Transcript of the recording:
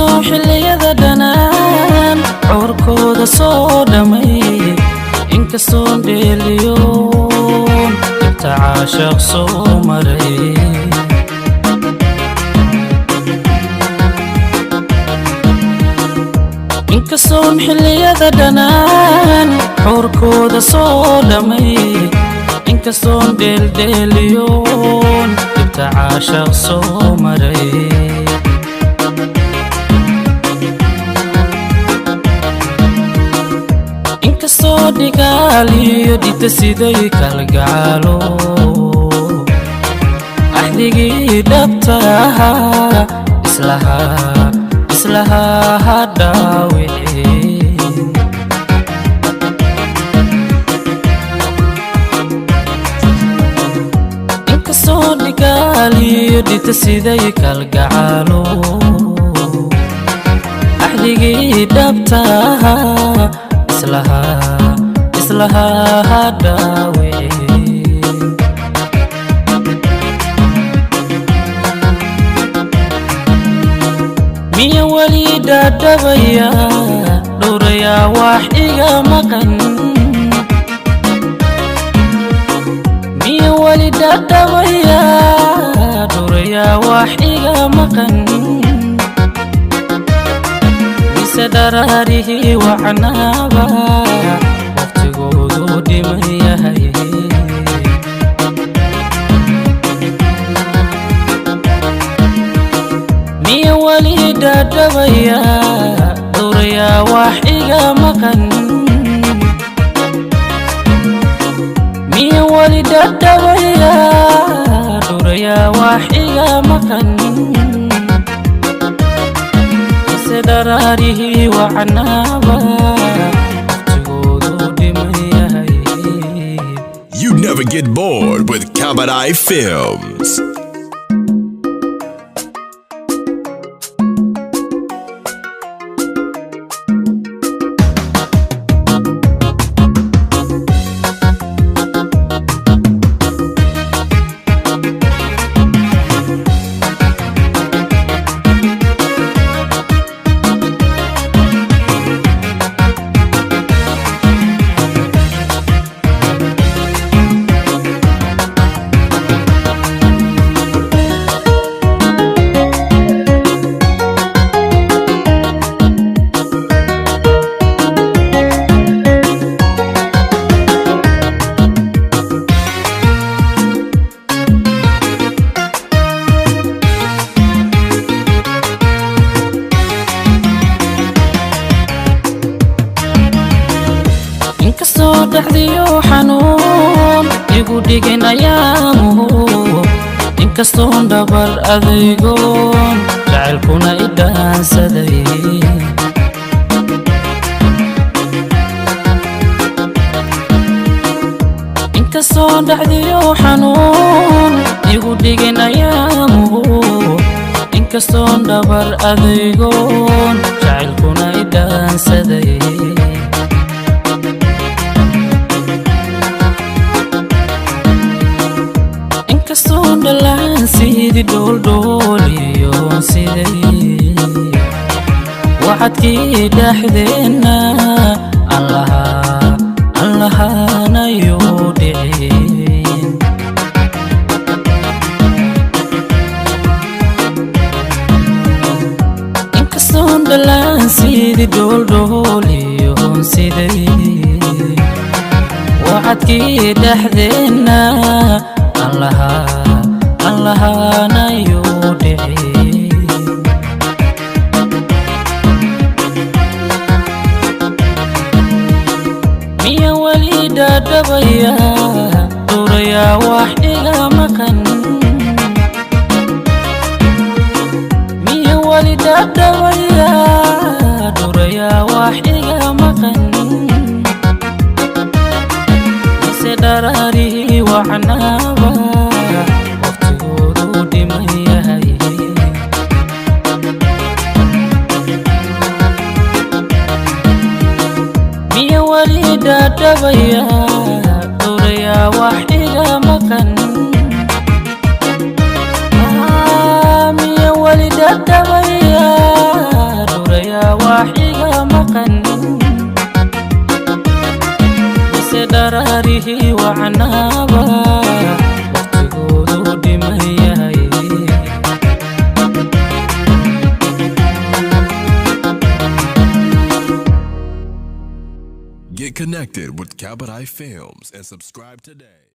inkastoo xilliyada dhanaan cawrkooda soo dhamay inkastoo dheeliyoon inta caashaq soo maray inkastoo xilliyada dhanaan cawrkooda soo dhamay inkastoo dheeliyoon inta caashaq soo maray inkastoo dhigaaliyo dhita siday kalgaalo axdigii dhabta ahaa islahaa ha dhaawicin inkastoo dhigaaliyo dhita siday kalgaalo axdigii dhabta ahaa islahaa ha dhaawicin miya wali dhadhabaya dhowrayaa wax iga maqan miya wali dhadhabaya dhowrayaa wax iga maqan dararihii wacnaaba waqtigoodu dhiman yahay miya wali dhadhabaya dhowrayaa wax iga maqan miya wali dhadhabaya dhowrayaa wax iga maqan dararihii wacnaaba waqtigoodu dhiman yahay. You never get bored with Kamadai Films. inkastoo dhaxdiyo xanuun igu dhigin ayaamuhu inkastoo dhabar adaygoon jacaylkuna i dhaansaday inkastoo dhaxdiyo xanuun igu dhigin ayaamuhu inkastoo dhabar adaygoon jacaylkuna i dhaansaday inkastoo dhalaan sidii dhooldhooliyoon siday waxadkii dhexdeenna aan lahaanayuu dhicin inkastoo dhalaan sidii dhooldhooliyoon siday waxadkii dhexdeenna aan lahaanayuu dhicin miya wali dhadhabaya dhowrayaa wax iga maqan miya wali dhadhabaya dhowrayaa wax iga maqan dararihii wacnaaba waqtigoodu dhiman yahay miya wali dhadhabaya dhowrayaa wax iga maqan miya wali dhadhabaya maqanin mise dharaarihii wacnaaba waqtigoodu dhiman yahay Get connected with Kabadai Films and subscribe today.